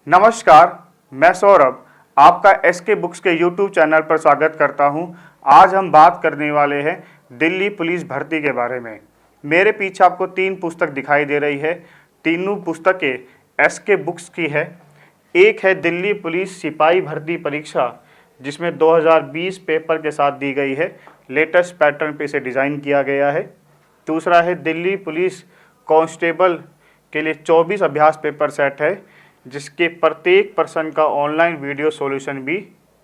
नमस्कार, मैं सौरभ आपका एसके बुक्स के यूट्यूब चैनल पर स्वागत करता हूं। आज हम बात करने वाले हैं दिल्ली पुलिस भर्ती के बारे में। मेरे पीछे आपको 3 पुस्तक दिखाई दे रही है। तीनों पुस्तकें एसके बुक्स की है। एक है दिल्ली पुलिस सिपाही भर्ती परीक्षा, जिसमें 2020 पेपर के साथ दी गई है। लेटेस्ट पैटर्न पे इसे डिज़ाइन किया गया है। दूसरा है दिल्ली पुलिस कांस्टेबल के लिए 24 अभ्यास पेपर सेट है, जिसके प्रत्येक प्रश्न का ऑनलाइन वीडियो सॉल्यूशन भी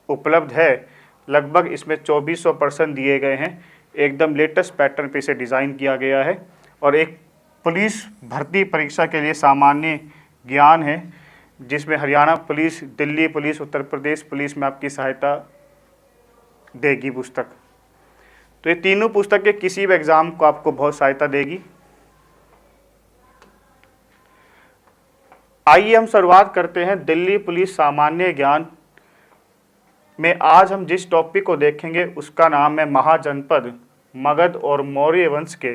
उपलब्ध है। लगभग इसमें 2400 प्रश्न दिए गए हैं। एकदम लेटेस्ट पैटर्न पे इसे डिज़ाइन किया गया है। और एक पुलिस भर्ती परीक्षा के लिए सामान्य ज्ञान है, जिसमें Haryana police, Delhi police, Uttar Pradesh police में आपकी सहायता देगी पुस्तक। तो ये तीनों पुस्तकें किसी भी एग्ज़ाम को आपको बहुत सहायता देगी। आइए हम शुरुआत करते हैं दिल्ली पुलिस सामान्य ज्ञान में। आज हम जिस टॉपिक को देखेंगे उसका नाम है महाजनपद, मगध और मौर्य वंश के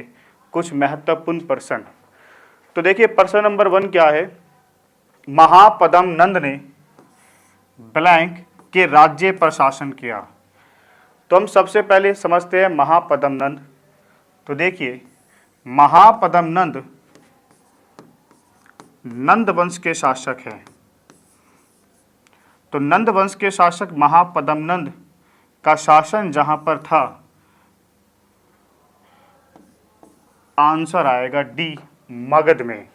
कुछ महत्वपूर्ण प्रश्न। तो देखिए, प्रश्न नंबर 1 क्या है। महापद्म नंद ने ब्लैंक के राज्य पर शासन किया। तो हम सबसे पहले समझते हैं महापद्म नंद। तो देखिए, महापद्म नंद नंद वंश के शासक हैं। तो नंद वंश के शासक महापद्म नंद का शासन जहां पर था, आंसर आएगा डी, मगध में।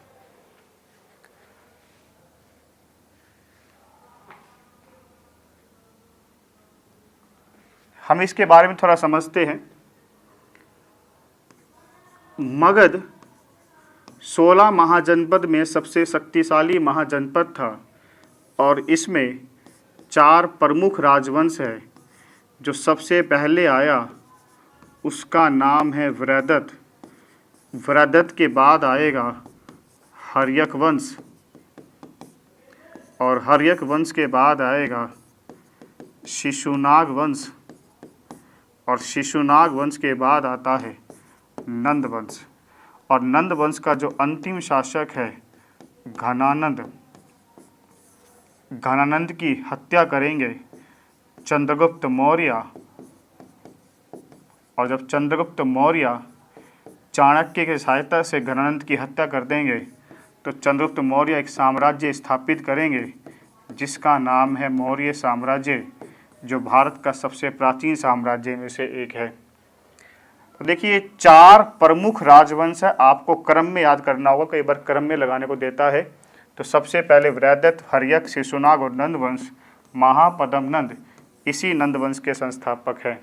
हम इसके बारे में थोड़ा समझते हैं। मगध 16 महाजनपद में सबसे शक्तिशाली महाजनपद था और इसमें 4 प्रमुख राजवंश है। जो सबसे पहले आया उसका नाम है वृद्धत। वृद्धत के बाद आएगा हर्यक वंश और हर्यक वंश के बाद आएगा शिशुनाग वंश और शिशुनाग वंश के बाद आता है नंद वंश। और नंद वंश का जो अंतिम शासक है घनानंद, घनानंद की हत्या करेंगे चंद्रगुप्त मौर्य। और जब चंद्रगुप्त मौर्य चाणक्य की सहायता से घनानंद की हत्या कर देंगे तो चंद्रगुप्त मौर्य एक साम्राज्य स्थापित करेंगे जिसका नाम है मौर्य साम्राज्य, जो भारत का सबसे प्राचीन साम्राज्य में से एक है। तो देखिए, 4 प्रमुख राजवंश है। आपको क्रम में याद करना होगा, कई बार क्रम में लगाने को देता है। तो सबसे पहले वृद्धत, हर्यक, शिशुनाग और नंद वंश। महापद्म नंद इसी नंद वंश के संस्थापक हैं।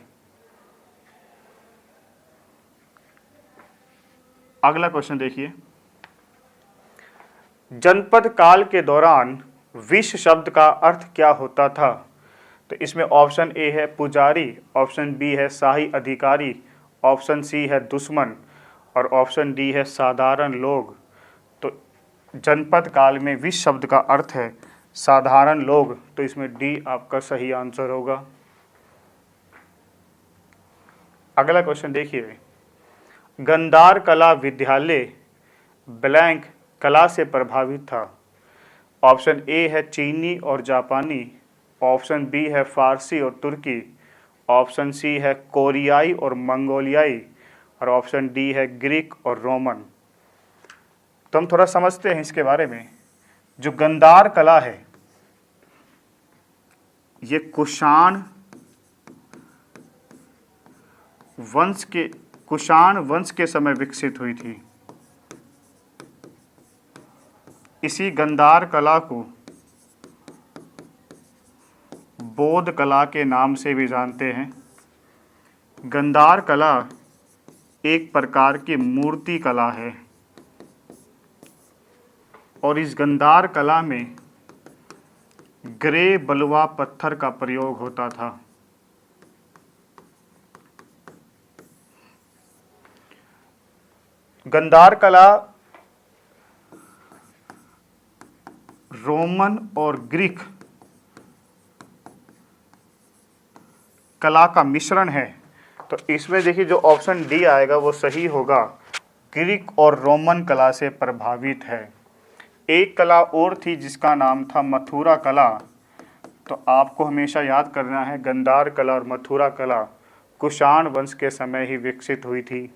अगला क्वेश्चन देखिए, जनपद काल के दौरान विष शब्द का अर्थ क्या होता था। तो इसमें ऑप्शन ए है पुजारी, ऑप्शन बी है शाही अधिकारी, ऑप्शन सी है दुश्मन और ऑप्शन डी है साधारण लोग। तो जनपद काल में विष शब्द का अर्थ है साधारण लोग। तो इसमें डी आपका सही आंसर होगा। अगला क्वेश्चन देखिए, गंधार कला विद्यालय ब्लैंक कला से प्रभावित था। ऑप्शन ए है चीनी और जापानी, ऑप्शन बी है फारसी और तुर्की, ऑप्शन सी है कोरियाई और मंगोलियाई और ऑप्शन डी है ग्रीक और रोमन। तो हम थोड़ा समझते हैं इसके बारे में। जो गंधार कला है ये कुषाण वंश के समय विकसित हुई थी। इसी गंधार कला को बौद्ध कला के नाम से भी जानते हैं। गंधार कला एक प्रकार की मूर्ति कला है और इस गंधार कला में ग्रे बलुआ पत्थर का प्रयोग होता था। गंधार कला रोमन और ग्रीक कला का मिश्रण है। तो इसमें देखिए, जो ऑप्शन डी आएगा वो सही होगा, ग्रीक और रोमन कला से प्रभावित है। एक कला और थी जिसका नाम था मथुरा कला। तो आपको हमेशा याद करना है गांधार कला और मथुरा कला कुषाण वंश के समय ही विकसित हुई थी।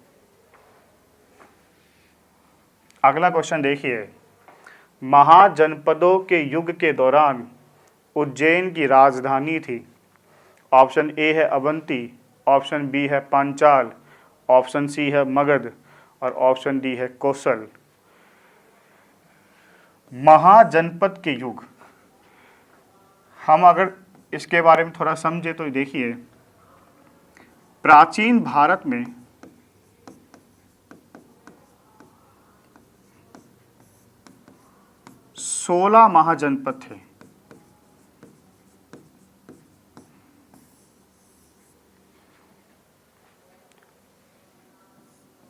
अगला क्वेश्चन देखिए, महाजनपदों के युग के दौरान उज्जैन की राजधानी थी। ऑप्शन ए है अवंती, ऑप्शन बी है पांचाल, ऑप्शन सी है मगध और ऑप्शन डी है कौशल। महाजनपद के युग, हम अगर इसके बारे में थोड़ा समझे तो देखिए, प्राचीन भारत में 16 महाजनपद थे।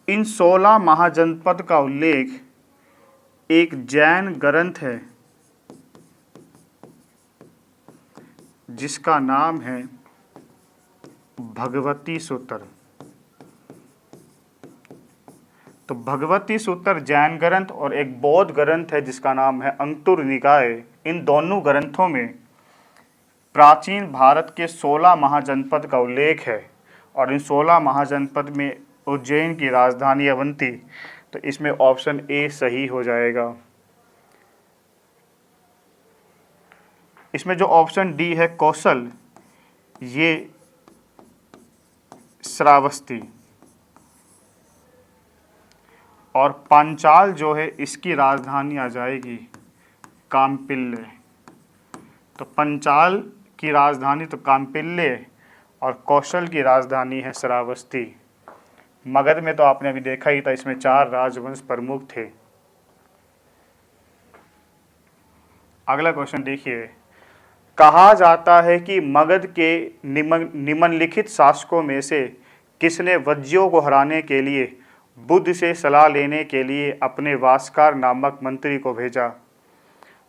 इन 16 महाजनपद का उल्लेख एक जैन ग्रंथ है जिसका नाम है भगवती सूत्र। तो भगवती सूत्र जैन ग्रंथ और एक बौद्ध ग्रंथ है जिसका नाम है अंकुर निकाय। इन दोनों ग्रंथों में प्राचीन भारत के 16 महाजनपद का उल्लेख है और इन 16 महाजनपद में उज्जैन की राजधानी अवंती। तो इसमें ऑप्शन ए सही हो जाएगा। इसमें जो ऑप्शन डी है कौशल, ये श्रावस्ती, और पांचाल जो है इसकी राजधानी आ जाएगी काम्पिल्य। तो पंचाल की राजधानी तो काम्पिल्य और कौशल की राजधानी है श्रावस्ती। मगध में तो आपने अभी देखा ही था, इसमें 4 राजवंश प्रमुख थे। अगला क्वेश्चन देखिए, कहा जाता है कि मगध के निम्नलिखित शासकों में से किसने वज्जियों को हराने के लिए बुद्ध से सलाह लेने के लिए अपने वास्कार नामक मंत्री को भेजा।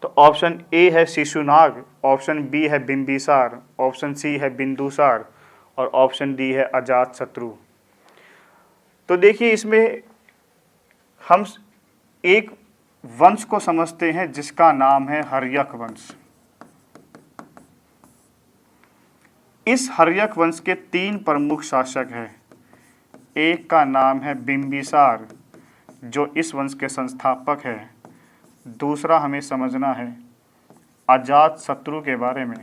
तो ऑप्शन ए है शिशुनाग, ऑप्शन बी है बिंबिसार, ऑप्शन सी है बिंदुसार और ऑप्शन डी है अजातशत्रु। तो देखिए, इसमें हम एक वंश को समझते हैं जिसका नाम है हर्यक वंश। इस हर्यक वंश के 3 प्रमुख शासक हैं। एक का नाम है बिंबिसार जो इस वंश के संस्थापक है। दूसरा हमें समझना है अजातशत्रु के बारे में।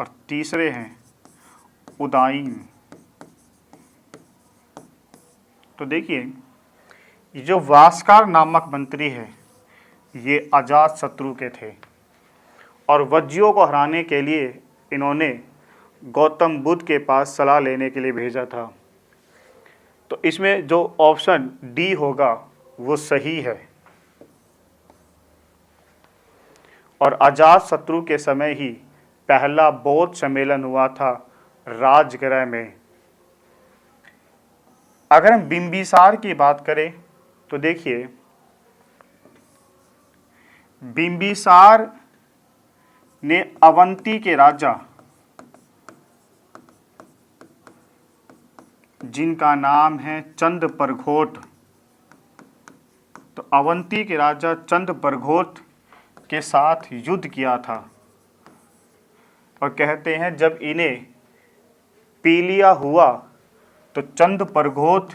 और तीसरे हैं उदायीन। तो देखिए, ये जो वास्कार नामक मंत्री है ये अजातशत्रु के थे और वज्जियों को हराने के लिए इन्होंने गौतम बुद्ध के पास सलाह लेने के लिए भेजा था। तो इसमें जो ऑप्शन डी होगा वो सही है। और अजातशत्रु के समय ही पहला बौद्ध सम्मेलन हुआ था राजगृह में। अगर हम बिंबिसार की बात करें तो देखिए, बिंबिसार ने अवंती के राजा जिनका नाम है चंद्रप्रघोट, तो अवंती के राजा चंद्रप्रघोट के साथ युद्ध किया था। और कहते हैं जब इन्हें पीलिया हुआ तो चंद्रप्रघोट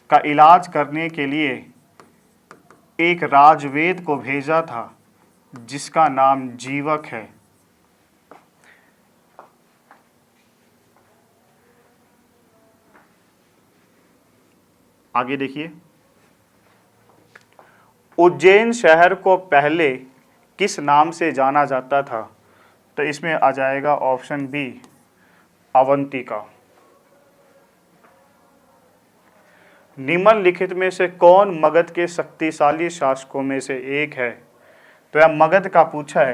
का इलाज करने के लिए एक राजवेद को भेजा था जिसका नाम जीवक है। आगे देखिए, उज्जैन शहर को पहले किस नाम से जाना जाता था। तो इसमें आ जाएगा ऑप्शन बी अवंतिका। निम्नलिखित में से कौन मगध के शक्तिशाली शासकों में से एक है। तो यह मगध का पूछा है।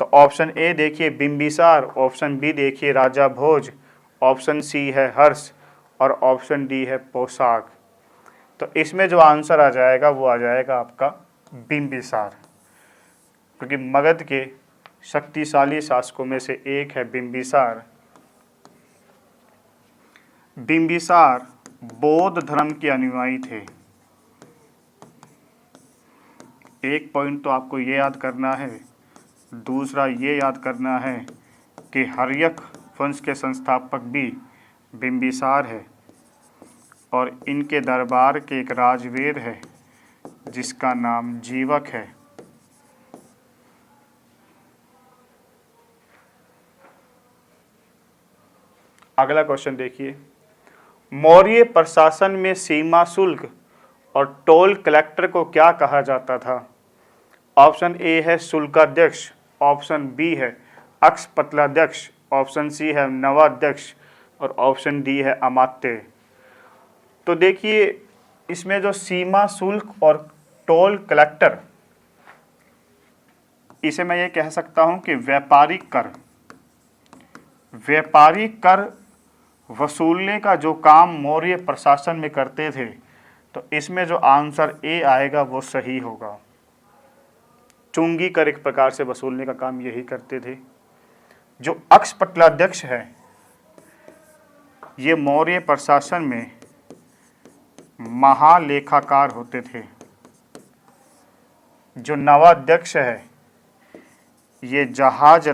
तो ऑप्शन ए देखिए बिंबिसार, ऑप्शन बी देखिए राजा भोज, ऑप्शन सी है हर्ष और ऑप्शन डी है पोशाक। तो इसमें जो आंसर आ जाएगा वो आ जाएगा आपका बिंबिसार, क्योंकि मगध के शक्तिशाली शासकों में से एक है बिंबिसार। बिंबिसार बौद्ध धर्म के अनुयायी थे। एक पॉइंट तो आपको ये याद करना है। दूसरा ये याद करना है कि हर्यक वंश के संस्थापक भी बिंबिसार है और इनके दरबार के एक राजवीर है जिसका नाम जीवक है। अगला क्वेश्चन देखिए, मौर्य प्रशासन में सीमा शुल्क और टोल कलेक्टर को क्या कहा जाता था? ऑप्शन ए है शुल्काध्यक्ष, ऑप्शन बी है अक्षपतलाध्यक्ष, ऑप्शन सी है नवाध्यक्ष और ऑप्शन डी है अमात्य। तो देखिए, इसमें जो सीमा शुल्क और टोल कलेक्टर, इसे मैं ये कह सकता हूं कि व्यापारिक कर वसूलने का जो काम मौर्य प्रशासन में करते थे, तो इसमें जो आंसर ए आएगा वो सही होगा। चुंगी कर एक प्रकार से वसूलने का काम यही करते थे। जो अक्षपतलाध्यक्ष है ये मौर्य प्रशासन में महालेखाकार होते थे। जो नवाध्यक्ष है ये जहाज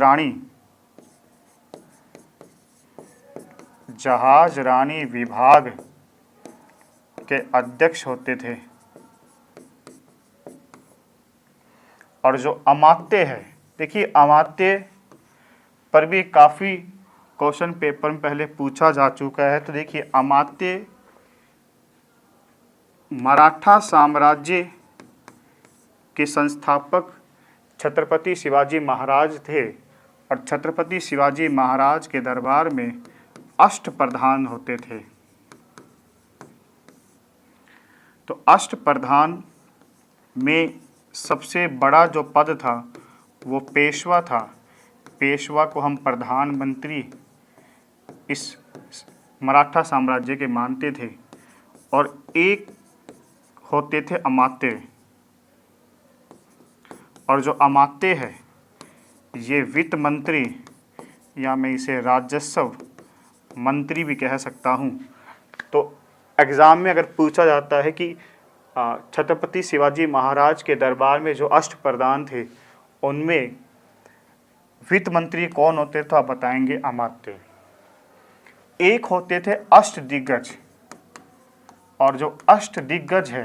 रानी विभाग के अध्यक्ष होते थे। और जो अमात्य है, देखिए अमात्य पर भी काफ़ी क्वेश्चन पेपर में पहले पूछा जा चुका है। तो देखिए, अमात्य मराठा साम्राज्य के संस्थापक छत्रपति शिवाजी महाराज थे और छत्रपति शिवाजी महाराज के दरबार में अष्टप्रधान होते थे। तो अष्टप्रधान में सबसे बड़ा जो पद था वो पेशवा था। पेशवा को हम प्रधानमंत्री इस मराठा साम्राज्य के मानते थे। और एक होते थे अमात्य, और जो अमात्य है ये वित्त मंत्री या मैं इसे राजस्व मंत्री भी कह सकता हूँ। तो एग्ज़ाम में अगर पूछा जाता है कि छत्रपति शिवाजी महाराज के दरबार में जो अष्टप्रधान थे उनमें वित्त मंत्री कौन होते तो आप बताएंगे अमात्य। एक होते थे अष्टदिग्गज, और जो अष्टदिग्गज है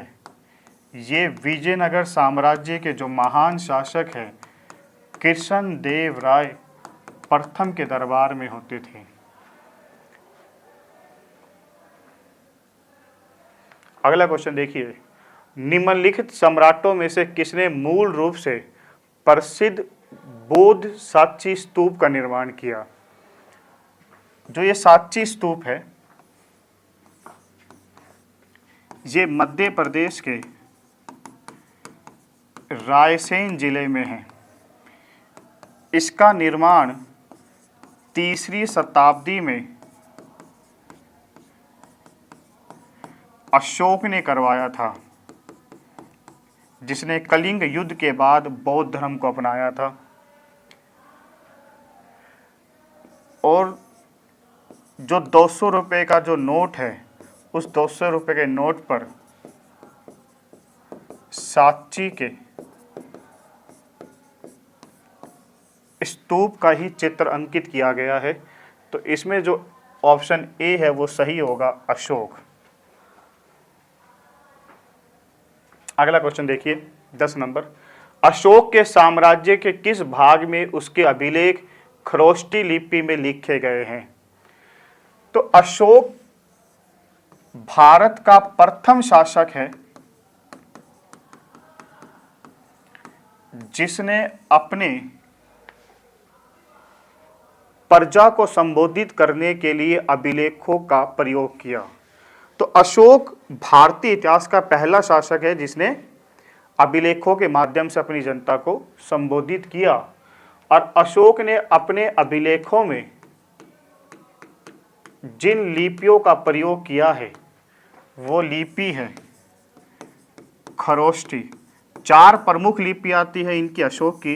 ये विजयनगर साम्राज्य के जो महान शासक हैं कृष्ण देव राय प्रथम के दरबार में होते थे। अगला क्वेश्चन देखिए, निम्नलिखित सम्राटों में से किसने मूल रूप से प्रसिद्ध बौद्ध साची स्तूप का निर्माण किया? जो ये साची स्तूप है ये मध्य प्रदेश के रायसेन जिले में है। इसका निर्माण 3री शताब्दी में अशोक ने करवाया था, जिसने कलिंग युद्ध के बाद बौद्ध धर्म को अपनाया था। और जो 200 रुपये का जो नोट है उस 200 रुपये के नोट पर सांची के स्तूप का ही चित्र अंकित किया गया है। तो इसमें जो ऑप्शन ए है वो सही होगा, अशोक। अगला क्वेश्चन देखिए 10 नंबर, अशोक के साम्राज्य के किस भाग में उसके अभिलेख खरोष्टी लिपि में लिखे गए हैं? तो अशोक भारत का प्रथम शासक है जिसने अपने प्रजा को संबोधित करने के लिए अभिलेखों का प्रयोग किया। तो अशोक भारतीय इतिहास का पहला शासक है जिसने अभिलेखों के माध्यम से अपनी जनता को संबोधित किया। और अशोक ने अपने अभिलेखों में जिन लिपियों का प्रयोग किया है वो लिपि है खरोष्टी। 4 प्रमुख लिपि आती है इनकी अशोक की।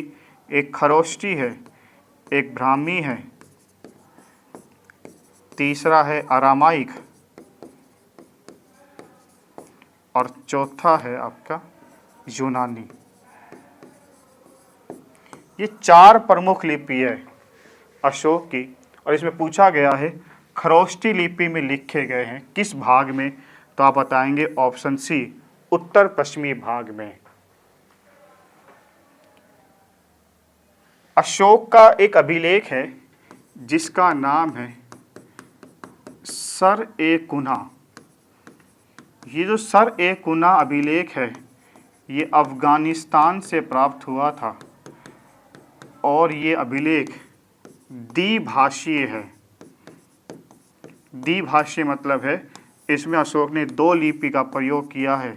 एक खरोष्टी है, एक ब्राह्मी है, तीसरा है अरामाइक और चौथा है आपका यूनानी। ये 4 प्रमुख लिपि है अशोक की, और इसमें पूछा गया है खरोष्टी लिपि में लिखे गए हैं किस भाग में, तो आप बताएंगे ऑप्शन सी, उत्तर पश्चिमी भाग में। अशोक का एक अभिलेख है जिसका नाम है सर-ए-कुना। ये जो सर-ए-कुना अभिलेख है ये अफगानिस्तान से प्राप्त हुआ था, और ये अभिलेख द्विभाषीय है। द्विभाषीय मतलब है इसमें अशोक ने 2 लिपि का प्रयोग किया है,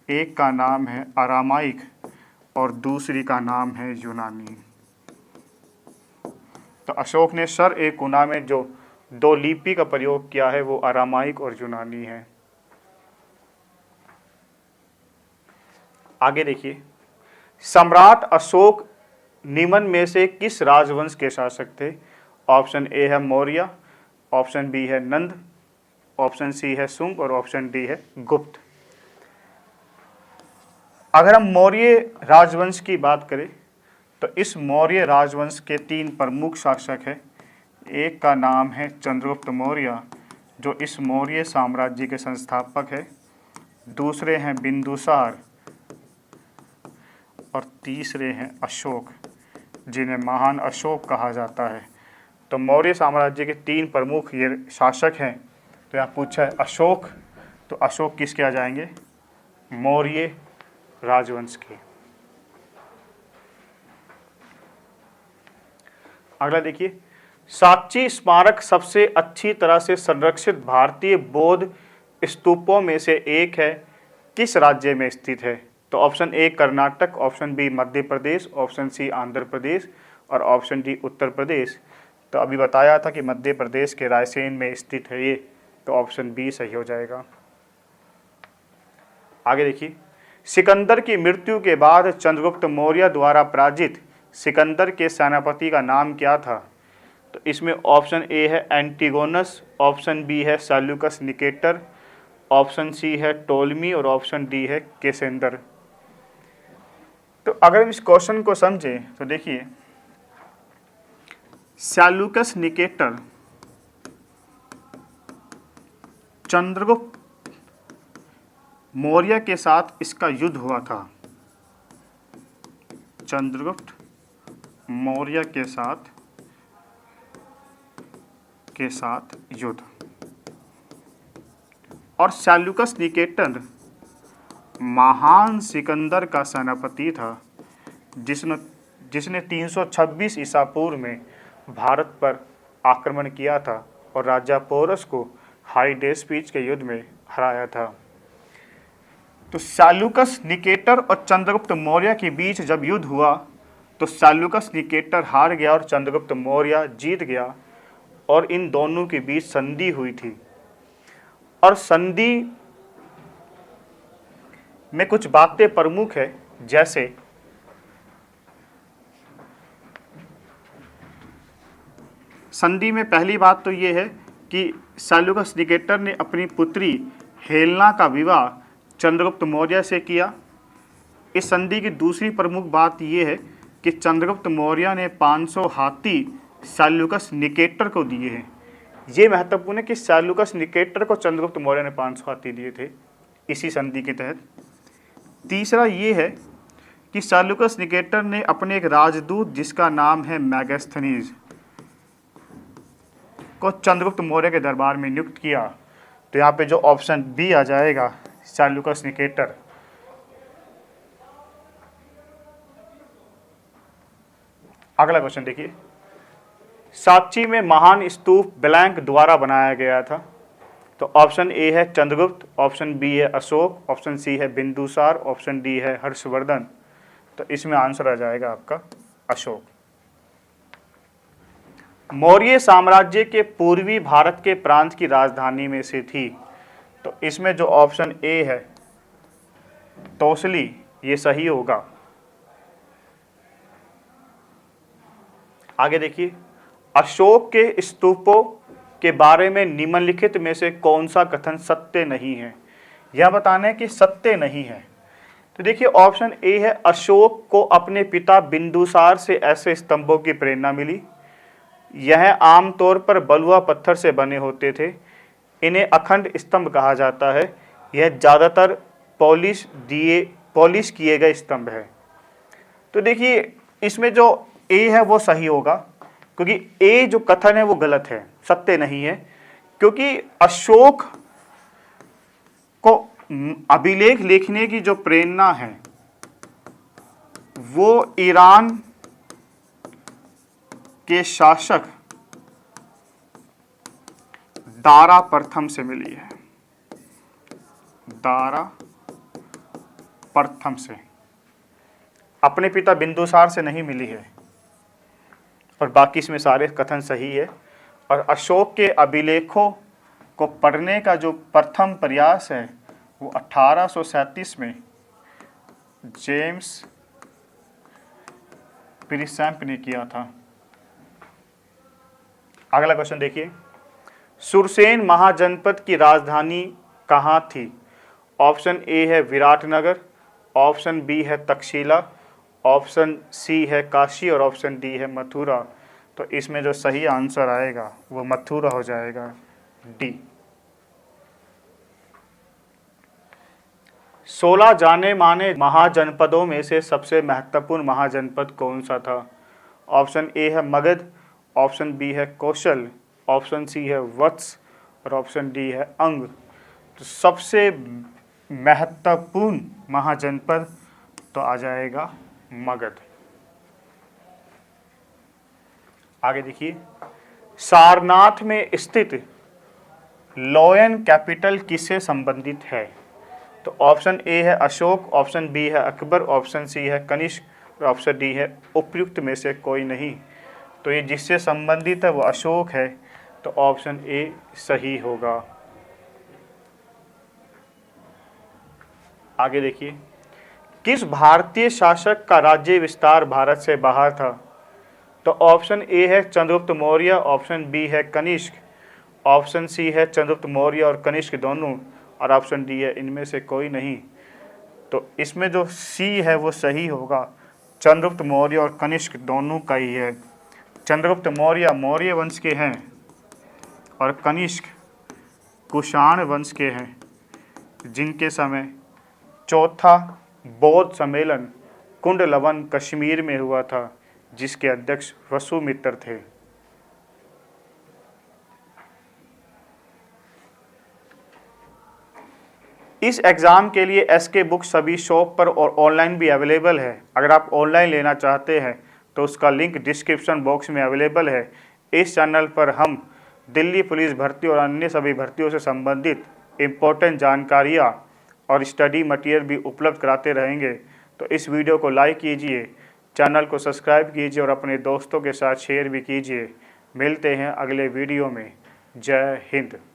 एक का नाम है अरामाइक और दूसरी का नाम है यूनानी। तो अशोक ने सर-ए-कुना में जो 2 लिपि का प्रयोग किया है वो अरामाइक और यूनानी है। आगे देखिए, सम्राट अशोक निम्न में से किस राजवंश के शासक थे? ऑप्शन ए है मौर्य, ऑप्शन बी है नंद, ऑप्शन सी है शुंग और ऑप्शन डी है गुप्त। अगर हम मौर्य राजवंश की बात करें तो इस मौर्य राजवंश के 3 प्रमुख शासक हैं। एक का नाम है चंद्रगुप्त मौर्य जो इस मौर्य साम्राज्य के संस्थापक है, दूसरे हैं बिंदुसार और तीसरे हैं अशोक जिन्हें महान अशोक कहा जाता है। तो मौर्य साम्राज्य के 3 प्रमुख ये शासक हैं। तो यहाँ पूछा है अशोक, तो अशोक किसके आ जाएंगे? मौर्य राजवंश के। अगला देखिए, सांची स्मारक सबसे अच्छी तरह से संरक्षित भारतीय बौद्ध स्तूपों में से एक है, किस राज्य में स्थित है? तो option A Karnataka, option B Madhya Pradesh, option C Andhra Pradesh और ऑप्शन डी उत्तर प्रदेश। तो अभी बताया था कि मध्य प्रदेश के रायसेन में स्थित है ये, तो ऑप्शन बी सही हो जाएगा। आगे देखिए, सिकंदर की मृत्यु के बाद चंद्रगुप्त मौर्य द्वारा पराजित सिकंदर के सेनापति का नाम क्या था? तो इसमें ऑप्शन ए है एंटीगोनस, ऑप्शन बी है सेल्यूकस निकेटर, ऑप्शन सी है टोलमी और ऑप्शन डी है केसेंदर। तो अगर हम इस क्वेश्चन को समझें तो देखिए, सेल्यूकस निकेटर चंद्रगुप्त मौर्य के साथ इसका युद्ध हुआ था। चंद्रगुप्त मौर्य के साथ युद्ध, और सेल्यूकस निकेटर महान सिकंदर का सेनापति था जिसने 326 ईसा पूर्व में भारत पर आक्रमण किया था और राजा पोरस को हाइडेस्पीच के युद्ध में हराया था। तो सेल्यूकस निकेटर और चंद्रगुप्त मौर्य के बीच जब युद्ध हुआ तो सेल्यूकस निकेटर हार गया और चंद्रगुप्त मौर्य जीत गया, और इन दोनों के बीच संधि हुई थी। और संधि में कुछ बातें प्रमुख है, जैसे संधि में पहली बात तो ये है कि सेल्यूकस निकेटर ने अपनी पुत्री हेलेना का विवाह चंद्रगुप्त मौर्य से किया। इस संधि की दूसरी प्रमुख बात यह है कि चंद्रगुप्त मौर्य ने 500 हाथी सेल्यूकस निकेटर को दिए हैं। ये महत्वपूर्ण है कि सेल्यूकस निकेटर को चंद्रगुप्त मौर्य ने 500 हाथी दिए थे इसी संधि के तहत। तीसरा ये है कि सेल्यूकस निकेटर ने अपने एक राजदूत जिसका नाम है मैगस्थनीज को चंद्रगुप्त मौर्य के दरबार में नियुक्त किया। तो यहाँ पे जो ऑप्शन बी आ जाएगा सेल्यूकस निकेटर। अगला क्वेश्चन देखिए, सांची में महान स्तूप ब्लैंक द्वारा बनाया गया था। तो ऑप्शन ए है चंद्रगुप्त, ऑप्शन बी है अशोक, ऑप्शन सी है बिंदुसार, ऑप्शन डी है हर्षवर्धन। तो इसमें आंसर आ जाएगा आपका अशोक। मौर्य साम्राज्य के पूर्वी भारत के प्रांत की राजधानी में से थी। तो इसमें जो ऑप्शन ए है तौसली, ये सही होगा। आगे देखिए, अशोक के स्तूपों के बारे में निम्नलिखित में से कौन सा कथन सत्य नहीं है? यह बताना है कि सत्य नहीं है। तो देखिए ऑप्शन ए है, अशोक को अपने पिता बिंदुसार से ऐसे स्तंभों की प्रेरणा मिली। यह आमतौर पर बलुआ पत्थर से बने होते थे। इन्हें अखंड स्तंभ कहा जाता है। यह ज़्यादातर पॉलिश किए गए स्तंभ है। तो देखिए इसमें जो ए है वो सही होगा, क्योंकि ए जो कथन है वो गलत है, सत्य नहीं है। क्योंकि अशोक को अभिलेख लिखने की जो प्रेरणा है वो ईरान के शासक दारा प्रथम से मिली है। दारा प्रथम से, अपने पिता बिंदुसार से नहीं मिली है। और बाकी इसमें सारे कथन सही है। और अशोक के अभिलेखों को पढ़ने का जो प्रथम प्रयास है वो 1837 में जेम्स प्रिसैम्प ने किया था। अगला क्वेश्चन देखिए, सुरसेन महाजनपद की राजधानी कहाँ थी? ऑप्शन ए है विराटनगर, ऑप्शन बी है तक्षशिला, ऑप्शन सी है काशी और ऑप्शन डी है मथुरा। तो इसमें जो सही आंसर आएगा वो मथुरा हो जाएगा, डी। 16 जाने माने महाजनपदों में से सबसे महत्वपूर्ण महाजनपद कौन सा था? ऑप्शन ए है मगध, ऑप्शन बी है कौशल, ऑप्शन सी है वत्स और ऑप्शन डी है अंग। तो सबसे महत्वपूर्ण महाजनपद तो आ जाएगा मगध। आगे देखिए, सारनाथ में स्थित लोयन कैपिटल किससे संबंधित है? तो ऑप्शन ए है अशोक, ऑप्शन बी है अकबर, ऑप्शन सी है कनिष्क और ऑप्शन डी है उपयुक्त में से कोई नहीं। तो ये जिससे संबंधित है वो अशोक है, तो ऑप्शन ए सही होगा। आगे देखिए, किस भारतीय शासक का राज्य विस्तार भारत से बाहर था? तो ऑप्शन ए है चंद्रगुप्त मौर्य, ऑप्शन बी है कनिष्क, ऑप्शन सी है चंद्रगुप्त मौर्य और कनिष्क दोनों और ऑप्शन डी है इनमें से कोई नहीं। तो इसमें जो सी है वो सही होगा, चंद्रगुप्त मौर्य और कनिष्क दोनों का ही है। चंद्रगुप्त मौर्य मौर्य वंश के हैं और कनिष्क कुषाण वंश के हैं, जिनके समय चौथा बौद्ध सम्मेलन कुंडलवन कश्मीर में हुआ था, जिसके अध्यक्ष वसुमित्र थे। इस एग्ज़ाम के लिए एसके बुक सभी शॉप पर और ऑनलाइन भी अवेलेबल है। अगर आप ऑनलाइन लेना चाहते हैं तो उसका लिंक डिस्क्रिप्शन बॉक्स में अवेलेबल है। इस चैनल पर हम दिल्ली पुलिस भर्ती और अन्य सभी भर्तियों से संबंधित इम्पोर्टेंट जानकारियाँ और स्टडी मटेरियल भी उपलब्ध कराते रहेंगे। तो इस वीडियो को लाइक कीजिए, चैनल को सब्सक्राइब कीजिए और अपने दोस्तों के साथ शेयर भी कीजिए। मिलते हैं अगले वीडियो में। जय हिंद।